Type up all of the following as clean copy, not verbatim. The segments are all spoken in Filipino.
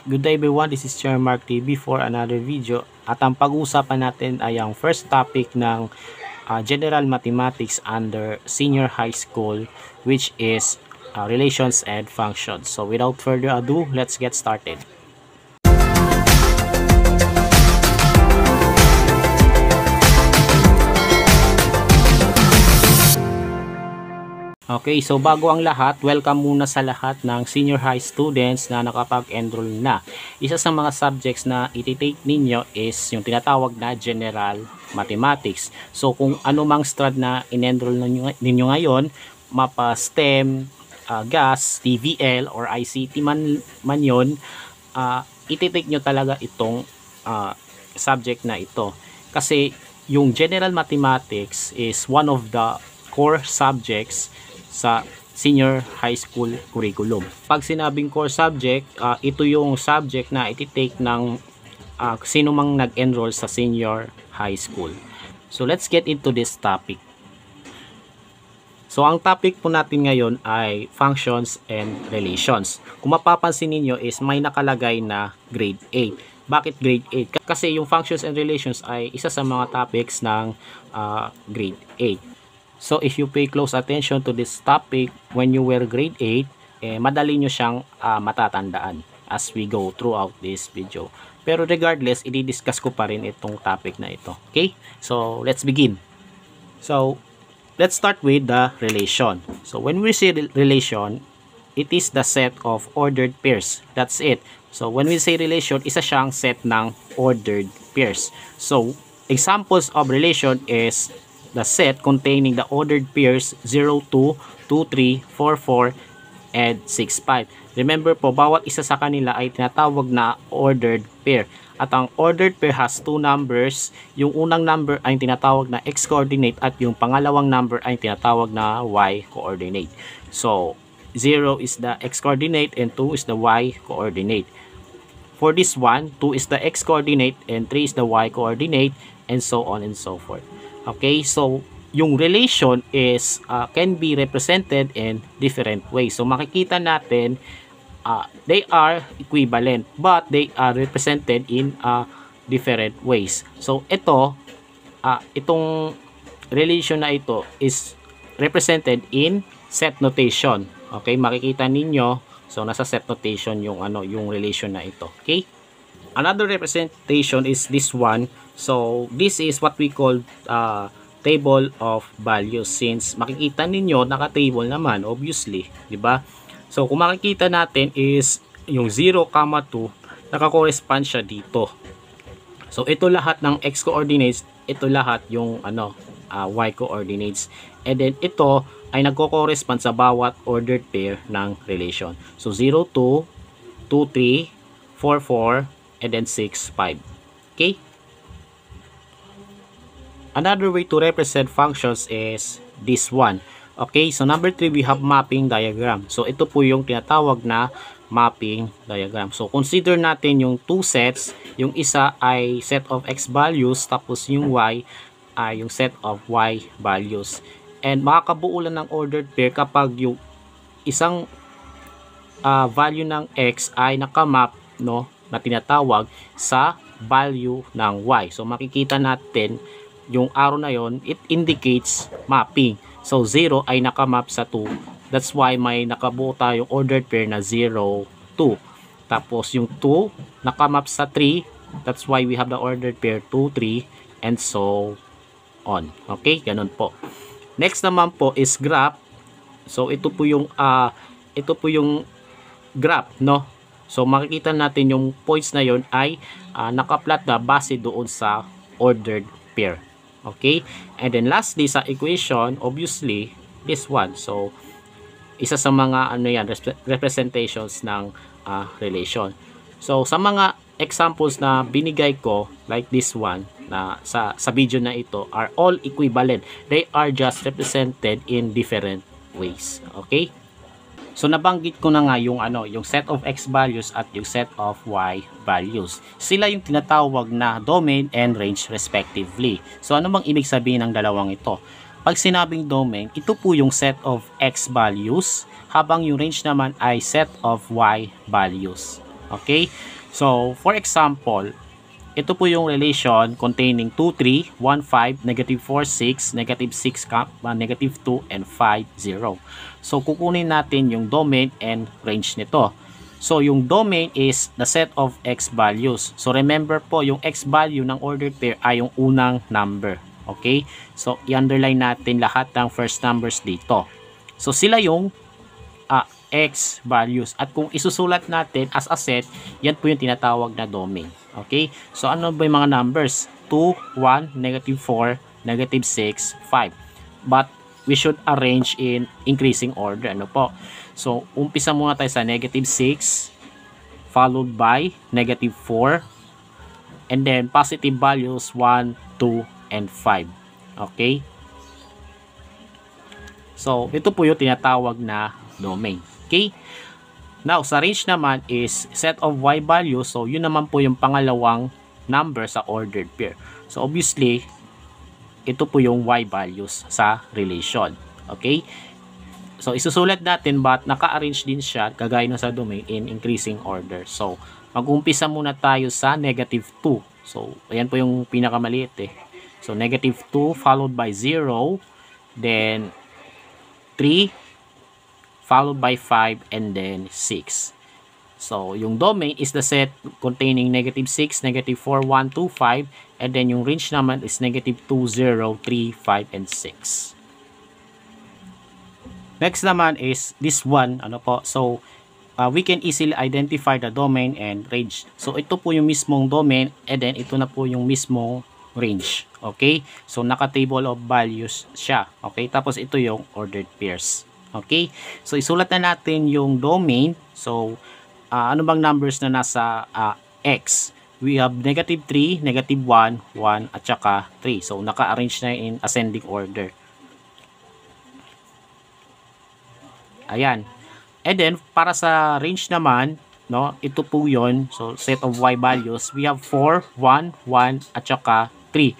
Good day everyone, this is Chair Mark TV for another video. At ang pag-uusapan natin ay ang first topic ng General Mathematics under Senior High School, which is Relations and Functions. So without further ado, let's get started. Okay, so bago ang lahat, welcome muna sa lahat ng senior high students na nakapag-enroll na. Isa sa mga subjects na iti-take ninyo is yung tinatawag na General Mathematics. So kung ano mang strand na in-enroll ninyo ngayon, mapa STEM, GAS, TVL, or ICT man yun, iti-take nyo talaga itong subject na ito. Kasi yung General Mathematics is one of the core subjects sa senior high school curriculum. Pag sinabing core subject, ito yung subject na iti-take ng sino mang nag-enroll sa senior high school. So let's get into this topic. So ang topic po natin ngayon ay functions and relations. Kung mapapansin niyo is may nakalagay na grade 8. Bakit grade 8? Kasi yung functions and relations ay isa sa mga topics ng grade 8. So if you pay close attention to this topic when you were grade 8, madali nyo siyang matatandaan as we go throughout this video. Pero regardless, i-discuss ko pa rin itong topic na ito. Okay? So let's begin. So let's start with the relation. So when we say relation, it is the set of ordered pairs. That's it. So when we say relation, isa siyang set ng ordered pairs. So examples of relation is the set containing the ordered pairs 0, 2, 2, 3, 4, 4, and 6, 5. Remember po, bawat isa sa kanila ay tinatawag na ordered pair. At ang ordered pair has two numbers. Yung unang number ay tinatawag na x-coordinate at yung pangalawang number ay tinatawag na y-coordinate. So, 0 is the x-coordinate and 2 is the y-coordinate. For this one, 2 is the x-coordinate and 3 is the y-coordinate, and so on and so forth. Okay, so yung relation is can be represented in different ways. So makikita natin they are equivalent but they are represented in different ways. So itong relation na ito is represented in set notation. Okay, makikita ninyo, so nasa set notation yung yung relation na ito. Okay? Another representation is this one. So this is what we call table of values, since makikita ninyo naka-table naman obviously, di ba? So kung makikita natin is yung 0, 2 naka-correspond siya dito. So ito lahat ng x coordinates, ito lahat yung y coordinates, and then ito ay nagko-correspond sa bawat ordered pair ng relation. So 0, 2, 2, 3, 4, 4, and then 6, 5. Okay? Another way to represent functions is this one. Okay, so number 3, we have mapping diagram. So ito po yung tinatawag na mapping diagram. So consider natin yung two sets. Yung isa ay set of x values, tapos yung y ay yung set of y values. And makakabuo lang ng ordered pair kapag yung isang value ng x ay nakamap, no, na tinatawag sa value ng y. So makikita natin yung arrow na yon, it indicates mapping. So 0 ay nakamap sa 2. That's why may nakabuo tayong ordered pair na 0, 2. Tapos yung 2 nakamap sa 3. That's why we have the ordered pair 2, 3, and so on. Okay, ganun po. Next naman po is graph. So ito po yung graph, no? So makikita natin yung points na yon ay naka-plot na base doon sa ordered pair. Okay? And then lastly sa equation, obviously this one. So isa sa mga representations ng relation. So sa mga examples na binigay ko, like this one na sa video na ito, are all equivalent. They are just represented in different ways. Okay? So nabanggit ko na nga yung yung set of x values at yung set of y values. Sila yung tinatawag na domain and range respectively. So ano bang ibig sabihin ng dalawang ito? Pag sinabing domain, ito po yung set of x values, habang yung range naman ay set of y values. Okay? So, for example, ito po yung relation containing 2, 3, 1, 5, negative 4, 6, negative 6, negative 2, and 5, 0. So, kukunin natin yung domain and range nito. So, yung domain is the set of x values. So, remember po, yung x value ng ordered pair ay yung unang number. Okay? So, i-underline natin lahat ng first numbers dito. So, sila yung x values. At kung isusulat natin as a set, yan po yung tinatawag na domain. Okay? So, ano ba yung mga numbers? 2, 1, negative 4, negative 6, 5. But, we should arrange in increasing order. Ano po? So, umpisa muna tayo sa negative 6, followed by negative 4, and then positive values 1, 2, and 5. Okay? So, ito po yung tinatawag na domain. Okay? Now, sa range naman is set of y values. So, yun naman po yung pangalawang number sa ordered pair. So, obviously, ito po yung y values sa relation. Okay? So, isusulat natin but naka-arrange din siya kagaya ng sa domain in increasing order. So, mag-umpisa muna tayo sa negative 2. So, ayan po yung pinakamaliit eh. So, negative 2 followed by 0, then 3, followed by 5, and then 6. So, yung domain is the set containing negative 6, negative 4, 1, 2, 5, and then yung range naman is negative 2, 0, 3, 5, and 6. Next naman is this one, ano po, so, we can easily identify the domain and range. So, ito po yung mismong domain, and then ito na po yung mismong range. Okay? So, naka-table of values siya. Okay? Tapos, ito yung ordered pairs. Okay? So, isulat na natin yung domain. So, ano bang numbers na nasa x? We have negative 3, negative 1, 1, at saka 3. So, naka-arrange na in ascending order. Ayan. And then, para sa range naman, no, ito po yun. So, set of y values. We have 4, 1, 1, at saka 3.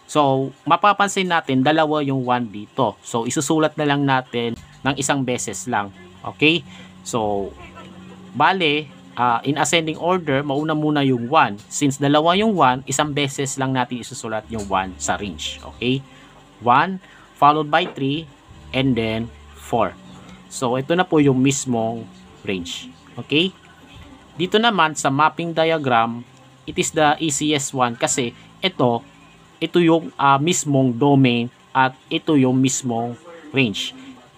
So, mapapansin natin, dalawa yung 1 dito. So, isusulat na lang natin ng isang beses lang. Okay? So, bale, in ascending order, mauna muna yung 1. Since dalawa yung 1, isang beses lang natin isusulat yung 1 sa range. Okay? 1, followed by 3, and then 4. So, ito na po yung mismong range. Okay? Dito naman, sa mapping diagram, it is the easiest one kasi ito yung mismong domain at ito yung mismong range.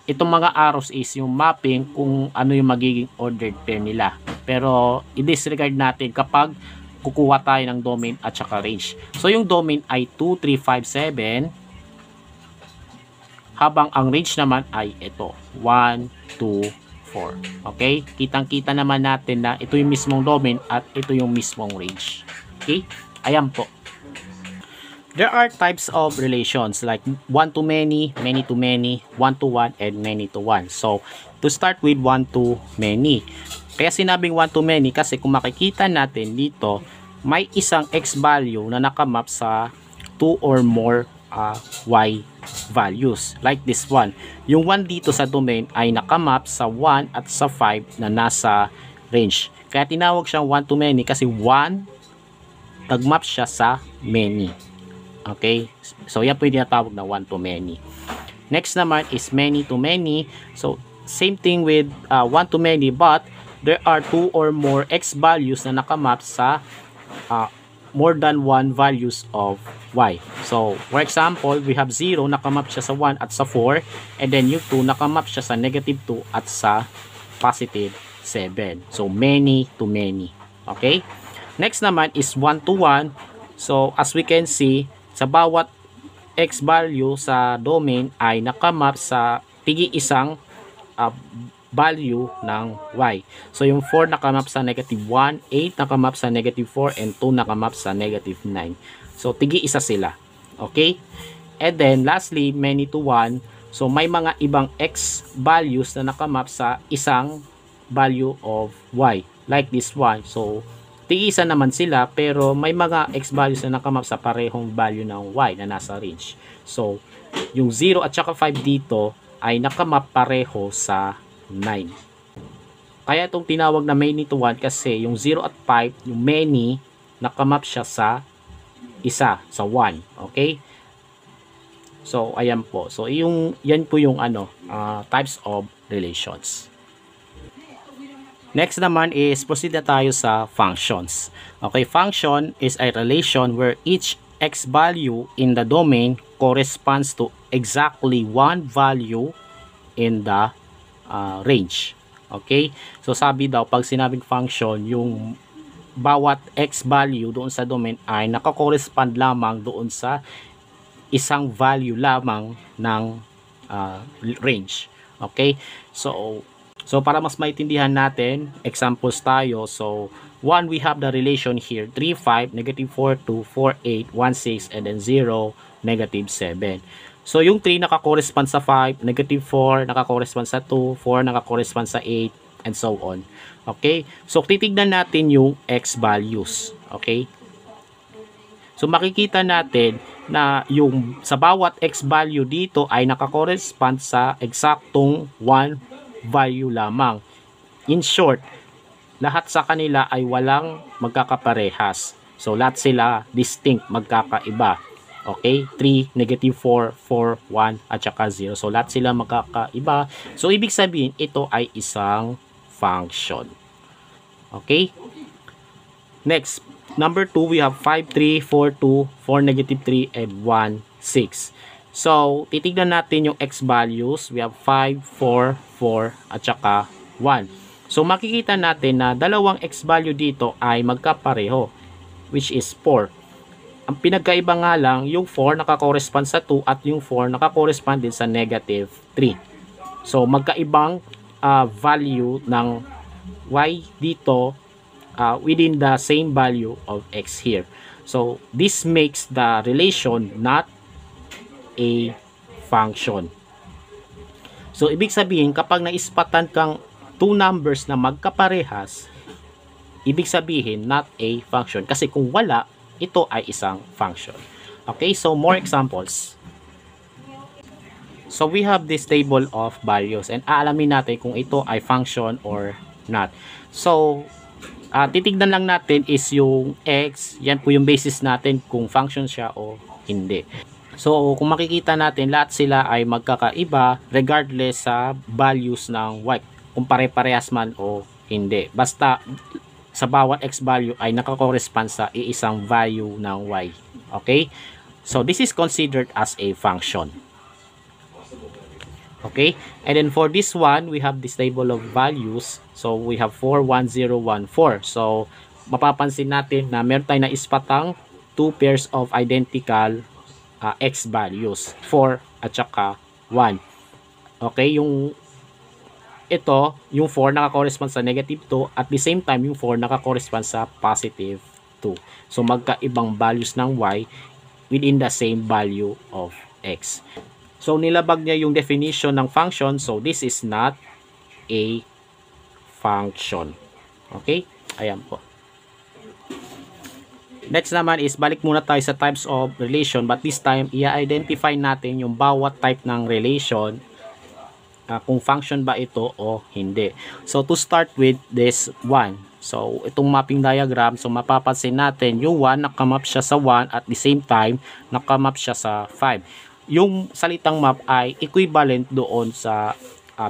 Itong mga arrows is yung mapping kung ano yung magiging ordered pair nila. Pero i-disregard natin kapag kukuha tayo ng domain at saka range. So yung domain ay 2, 3, 5, 7. Habang ang range naman ay ito. 1, 2, 4. Okay? Kitang-kita naman natin na ito yung mismong domain at ito yung mismong range. Okay? Ayan po. There are types of relations like one to many to many, one to one, and many to one. So, to start with one to many. Kaya sinabing one to many kasi kung makikita natin dito, may isang x value na nakamap sa 2 or more y values. Like this one. Yung 1 dito sa domain ay nakamap sa 1 at sa 5 na nasa range. Kaya tinawag siyang one to many kasi 1 nagmap siya sa many. Okay? So, yan po yung tinatawag na one to many. Next naman is many to many. So, same thing with one to many but there are 2 or more x values na nakamap sa more than 1 values of y. So, for example, we have 0 nakamap siya sa 1 at sa 4 and then yung 2 nakamap siya sa negative 2 at sa positive 7. So, many to many. Okay? Next naman is one to one. So, as we can see, sa bawat x value sa domain ay nakamap sa tigi-isang value ng y. So, yung 4 nakamap sa negative 1, 8 nakamap sa negative 4, and 2 nakamap sa negative 9. So, tigi-isa sila. Okay? And then, lastly, many to one. So, may mga ibang x values na nakamap sa isang value of y. Like this one. So, tig-isa naman sila pero may mga x values na nakamap sa parehong value ng y na nasa range. So, yung 0 at saka 5 dito ay nakamap pareho sa 9. Kaya itong tinawag na many to 1 kasi yung 0 at 5, yung many, nakamap siya sa isa, sa 1. Okay? So, ayan po. So, yan po yung types of relations. Next naman is proceed na tayo sa functions. Okay, function is a relation where each x value in the domain corresponds to exactly one value in the range. Okay? So sabi daw pag sinabing function, yung bawat x value doon sa domain ay nakakorespond lamang doon sa isang value lamang ng range. Okay? So para mas maintindihan natin, examples tayo. So 1, we have the relation here, 3, 5, negative 4, 2, 4, 8, 1, 6, and then 0, negative 7. So yung 3 nakakorespond sa 5, negative 4 nakakorespond sa 2, 4 nakakorespond sa 8, and so on. Okay? So titignan natin yung x values. Okay? So makikita natin na yung sa bawat x value dito ay nakakorespond sa eksaktong 1 value lamang. In short, lahat sa kanila ay walang magkakaparehas. So lahat sila distinct, magkakaiba. Okay? 3, negative 4, 4, 1, at saka 0. So lahat sila magkakaiba. So ibig sabihin, ito ay isang function. Okay? Next, number 2, we have 5, 3, 4, 2, 4, negative 3, and 1, 6. So, titignan natin yung x values. We have 5, 4, 4, at saka 1. So, makikita natin na dalawang x value dito ay magkapareho, which is 4. Ang pinagkaiba nga lang, yung 4 nakakorespond sa 2 at yung 4 nakakorespond din sa negative 3. So, magkaibang value ng y dito within the same value of x here. So, this makes the relation not a function. So, ibig sabihin, kapag naispatan kang two numbers na magkaparehas, ibig sabihin, not a function. Kasi kung wala, ito ay isang function. Okay, so more examples. So, we have this table of values and aalamin natin kung ito ay function or not. So, titignan lang natin is yung x, yan po yung basis natin kung function siya o hindi. So, kung makikita natin, lahat sila ay magkakaiba regardless sa values ng y. Kung pare-parehas man o hindi. Basta, sa bawat x value ay nakakorespond sa iisang value ng y. Okay? So, this is considered as a function. Okay? And then for this one, we have this table of values. So, we have 4, 1, 0, 1, 4. So, mapapansin natin na meron tayong naispatang two pairs of identical x values, 4 at saka 1. Okay, yung 4 nakakorespond sa negative 2 at the same time yung 4 nakakorespond sa positive 2. So magkaibang values ng y within the same value of x. So nilabag niya yung definition ng function, so this is not a function. Okay? Ayan po. Next naman is balik muna tayo sa types of relation, but this time i-identify natin yung bawat type ng relation, kung function ba ito o hindi. So to start with this one, so itong mapping diagram, so mapapansin natin yung 1 nakamap siya sa 1 at the same time nakamap siya sa 5. Yung salitang map ay equivalent doon sa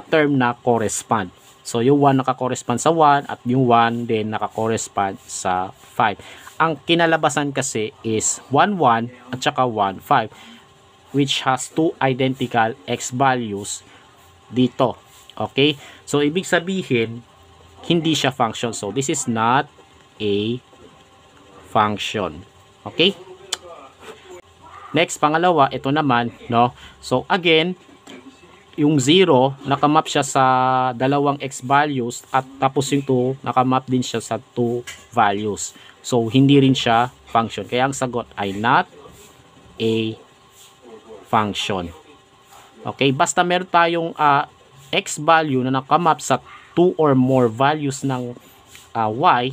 term na correspond. So yung 1 nakakorespond sa 1 at yung 1 din nakakorespond sa 5. Ang kinalabasan kasi is 1, 1 at saka 1, 5, which has two identical x values dito. Okay? So, ibig sabihin, hindi siya function. So, this is not a function. Okay? Next, pangalawa, ito naman, no? So, again, yung 0, nakamap siya sa dalawang x values at tapos yung 2, nakamap din siya sa 2 values. So, hindi rin siya function. Kaya ang sagot ay not a function. Okay? Basta meron tayong x value na nakamap sa 2 or more values ng y,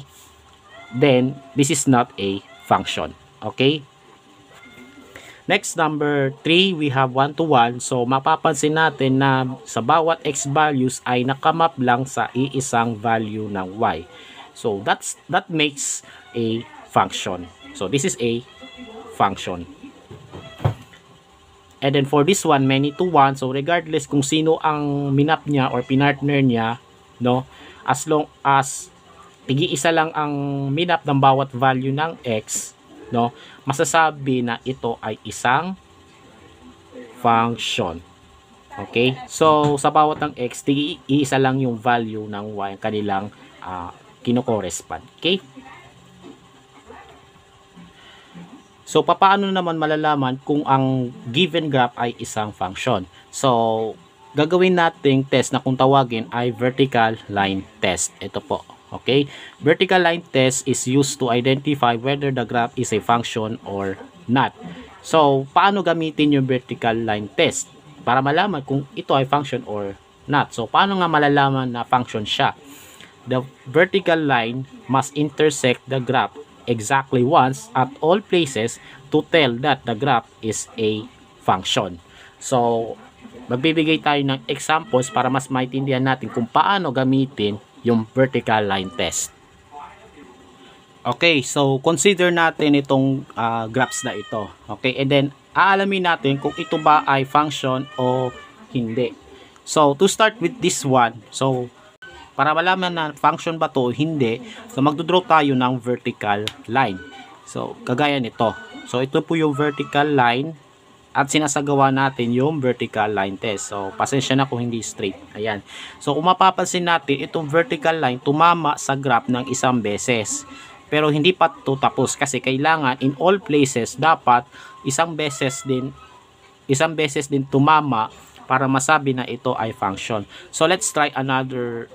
then this is not a function. Okay? Next, number 3, we have 1 to 1. So, mapapansin natin na sa bawat x values ay nakamap lang sa iisang value ng y. So, that makes a function. So, this is a function. And then for this one, many to 1. So, regardless kung sino ang minap niya or pinartner niya, no, as long as tig-isa lang ang minap ng bawat value ng x, no, masasabi na ito ay isang function. Okay? So, sa bawat ng x, tig-isa lang yung value ng y ang kanilang kino-correspond. Okay? So, paano naman malalaman kung ang given graph ay isang function? So, gagawin nating test na kung tawagin ay vertical line test. Ito po. Okay? Vertical line test is used to identify whether the graph is a function or not. So, paano gamitin yung vertical line test? Para malaman kung ito ay function or not. So, paano nga malalaman na function siya? The vertical line must intersect the graph exactly once at all places to tell that the graph is a function. So, magbibigay tayo ng examples para mas maintindihan natin kung paano gamitin yung vertical line test. Okay, so consider natin itong graphs na ito. Okay, and then aalamin natin kung ito ba ay function o hindi. So, to start with this one, so para malaman na function ba to o hindi, so magdodraw tayo ng vertical line. So, kagaya nito. So, ito po yung vertical line at sinasagawa natin yung vertical line test. So, pasensya na kung hindi straight. Ayan. So, kung mapapansin natin, itong vertical line tumama sa graph ng isang beses. Pero hindi pa ito tapos kasi kailangan in all places dapat isang beses din tumama para masabi na ito ay function. So, let's try another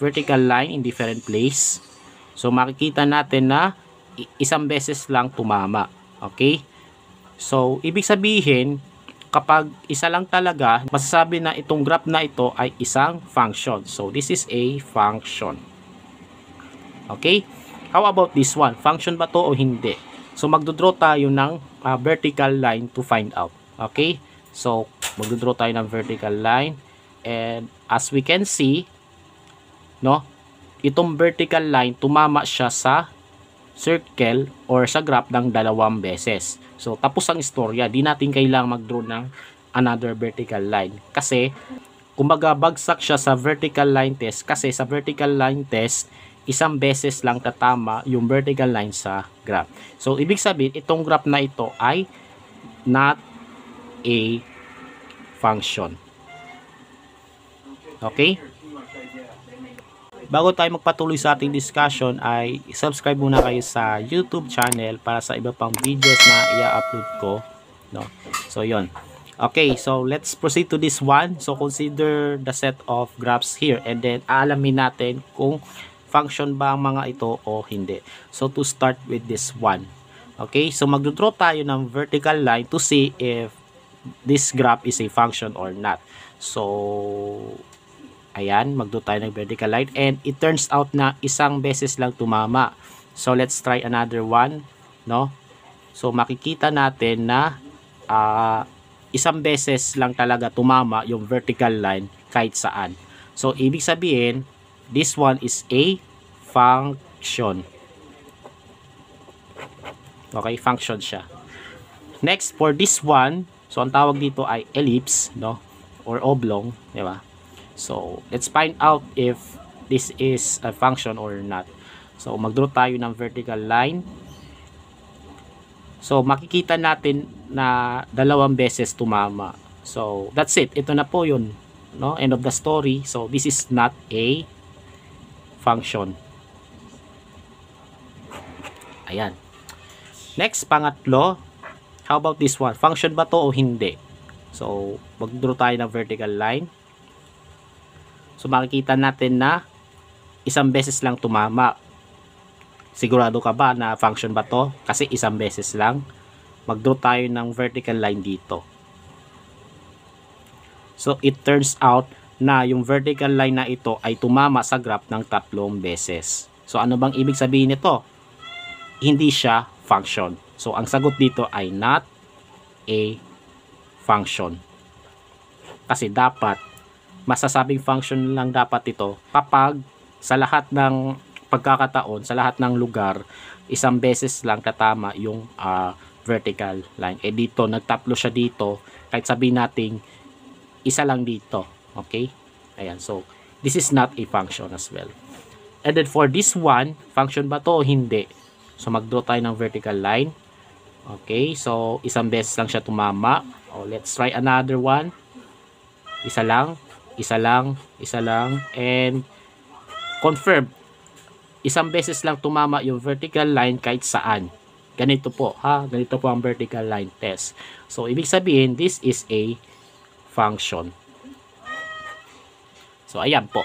vertical line in different place. So, makikita natin na isang beses lang tumama. Okay? So, ibig sabihin, kapag isa lang talaga, masasabi na itong graph na ito ay isang function. So, this is a function. Okay? How about this one? Function ba to o hindi? So, magdodraw tayo ng vertical line to find out. Okay? So, magdodraw tayo ng vertical line. And as we can see, no, itong vertical line, tumama siya sa circle or sa graph ng 2 beses. So, tapos ang istorya. Di natin kailangang mag-draw ng another vertical line. Kasi, kumbaga, bagsak siya sa vertical line test. Kasi sa vertical line test, isang beses lang tatama yung vertical line sa graph. So, ibig sabihin, itong graph na ito ay not a function. Okay? Bago tayo magpatuloy sa ating discussion ay subscribe muna kayo sa YouTube channel para sa iba pang videos na i-upload ko, no? So yon. Okay, so let's proceed to this one. So consider the set of graphs here and then aalamin natin kung function ba ang mga ito o hindi. So to start with this one. Okay, so magdodraw tayo ng vertical line to see if this graph is a function or not. So ayan, magdo tayo ng vertical line and it turns out na isang beses lang tumama. So let's try another one, no? So makikita natin na isang beses lang talaga tumama yung vertical line kahit saan. So ibig sabihin, this one is a function. Okay, function siya. Next, for this one, so ang tawag dito ay ellipse, no? Or oblong, di ba? So, let's find out if this is a function or not. So, mag-draw tayo ng vertical line. So, makikita natin na 2 beses tumama. So, that's it. Ito na po yun. No? End of the story. So, this is not a function. Ayan. Next, pangatlo. How about this one? Function ba to o hindi? So, mag-draw tayo ng vertical line. So, makikita natin na isang beses lang tumama. Sigurado ka ba na function ba to? Kasi isang beses lang. Mag-draw tayo ng vertical line dito. So, it turns out na yung vertical line na ito ay tumama sa graph ng 3 beses. So, ano bang ibig sabihin nito? Hindi siya function. So, ang sagot dito ay not a function. Kasi dapat, masasabing function lang dapat ito kapag sa lahat ng pagkakataon, sa lahat ng lugar, isang beses lang tatama yung vertical line. Eh dito, nagtatlo siya dito, kahit sabihin natin, isa lang dito. Okay? Ayan, so, this is not a function as well. And then for this one, function ba to o hindi? So, mag-draw tayo ng vertical line. Okay, so, isang beses lang siya tumama. Oh, let's try another one. Isa lang, isa lang, isa lang, and confirm. Isang beses lang tumama yung vertical line kahit saan. Ganito po, ha? Ganito po ang vertical line test. So, ibig sabihin, this is a function. So, ayan po.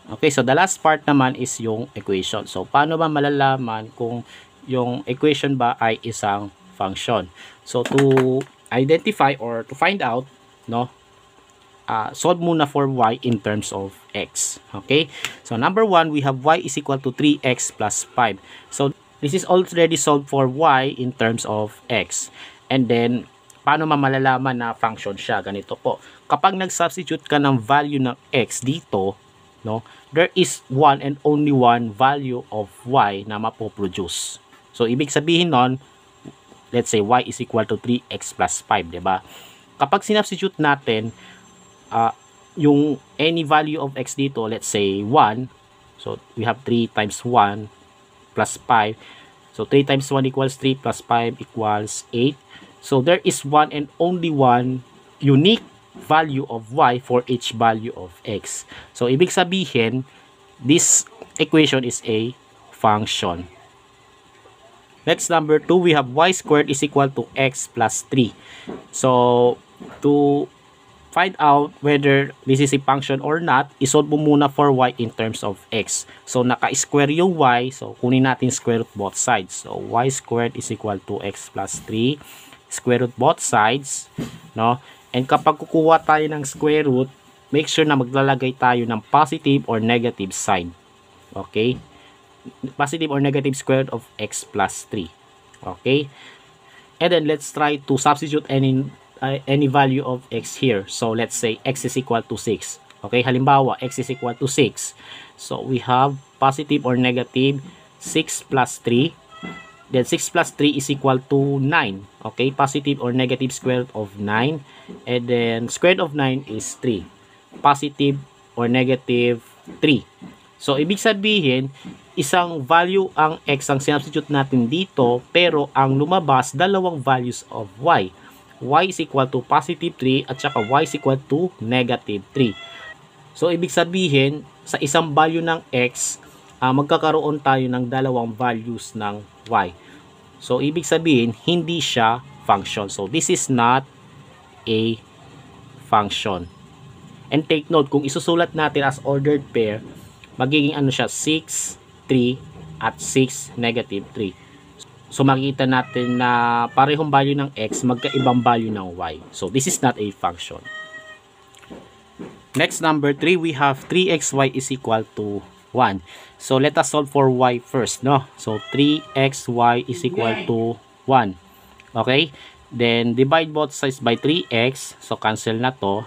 Okay, so the last part naman is yung equation. So, paano ba malalaman kung yung equation ba ay isang function? So, to identify or to find out, no, solve muna for y in terms of x. Okay, so number 1, we have y is equal to 3x plus 5. So, this is already solved for y in terms of x. And then, paano malalaman na function siya? Ganito po. Kapag nag-substitute ka ng value ng x dito, no, there is one and only one value of y na mapoproduce. So, ibig sabihin nun, let's say y is equal to 3x plus 5, diba? Kapag sinubstitute natin, yung any value of x dito, let's say 1, so we have 3 times 1 plus 5, so 3 times 1 equals 3 plus 5 equals 8. So, there is one and only one unique value of y for each value of x. So, ibig sabihin, this equation is a function. Next, number 2, we have y squared is equal to x plus 3. So, to find out whether this is a function or not, isolve mo muna for y in terms of x. So, naka-square yung y. So, kunin natin square root both sides. So, y squared is equal to x plus 3. Square root both sides, no? And kapag kukuha tayo ng square root, make sure na maglalagay tayo ng positive or negative sign. Okay? Positive or negative square root of x plus 3. Okay? And then, let's try to substitute any value of x here. So, let's say x is equal to 6. Okay? Halimbawa, x is equal to 6. So, we have positive or negative 6 plus 3. Then 6 plus 3 is equal to 9. Okay, positive or negative square root of 9. And then square root of 9 is 3. Positive or negative 3. So, ibig sabihin, isang value ang x ang sinubstitute natin dito, pero ang lumabas, dalawang values of y. Y is equal to positive 3 at saka y is equal to negative 3. So, ibig sabihin, sa isang value ng x, magkakaroon tayo ng dalawang values ng y. So, ibig sabihin, hindi siya function. So, this is not a function. And take note, kung isusulat natin as ordered pair, magiging ano siya, 6, 3, at 6, negative 3. So, makikita natin na parehong value ng x, magkaibang value ng y. So, this is not a function. Next, number 3, we have 3xy is equal to 1. So, let us solve for y first, no? So, 3xy is equal to 1. Okay? Then, divide both sides by 3x. So, cancel na to.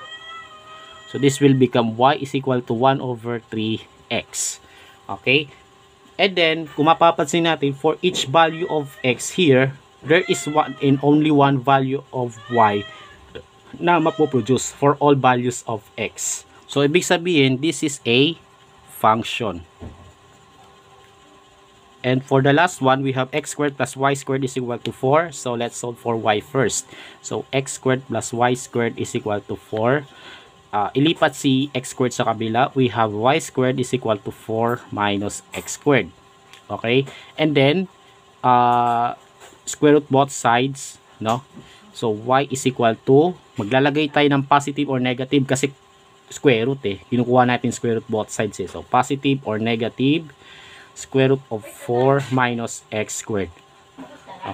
So, this will become y is equal to 1 over 3x. Okay? And then, kung mapapansin natin, for each value of x here, there is one and only one value of y na mapoproduce for all values of x. So, ibig sabihin, this is a function. And for the last one, we have x squared plus y squared is equal to 4. So, let's solve for y first. So, x squared plus y squared is equal to 4. Ilipat si x squared sa kabila. We have y squared is equal to 4 minus x squared. Okay? And then, square root both sides. No? So, y is equal to, maglalagay tayo ng positive or negative kasi square root eh. Kinukuha natin square root both sides eh. So, positive or negative square root of 4 minus x squared.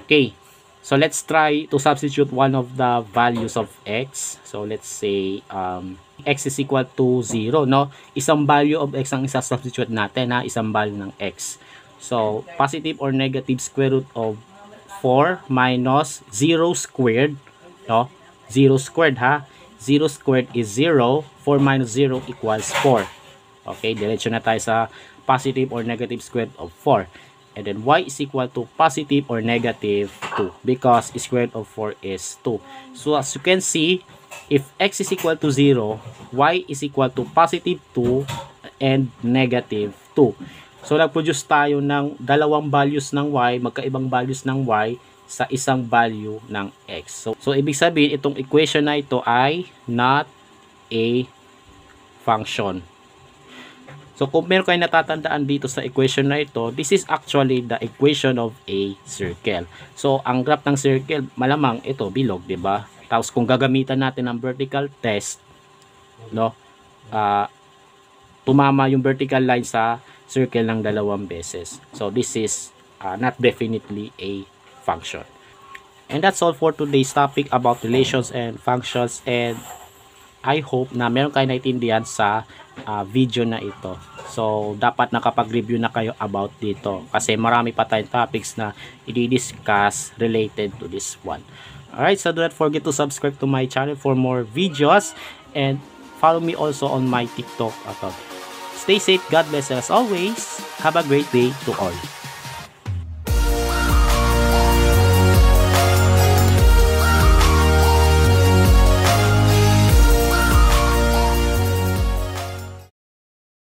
Okay. So, let's try to substitute one of the values of x. So, let's say, x is equal to 0, no? Isang value of x ang isa-substitute natin, ha? Isang value ng x. So, positive or negative square root of 4 minus 0 squared, no? 0 squared ha. 0 squared is 0. 4 minus 0 equals 4. Okay, diretso na tayo sa positive or negative square root of 4. And then y is equal to positive or negative 2 because square root of 4 is 2. So as you can see, if x is equal to 0, y is equal to positive 2 and negative 2. So nag-produce tayo ng dalawang values ng y, magkaibang values ng y sa isang value ng x. So ibig sabihin, itong equation na ito ay not a function. So kung meron kayo natatandaan dito sa equation na ito, this is actually the equation of a circle. So ang graph ng circle, malamang ito bilog, 'di ba? Tapos kung gagamitan natin ang vertical test, no? Tumama yung vertical line sa circle ng dalawang beses. So this is not definitely a function. And that's all for today's topic about relations and functions, and I hope na meron kayo naintindihan sa video na ito. So, dapat nakapag-review na kayo about dito kasi marami pa tayong topics na i-discuss related to this one. Alright, so do not forget to subscribe to my channel for more videos and follow me also on my TikTok account. Stay safe, God bless, as always. Have a great day to all.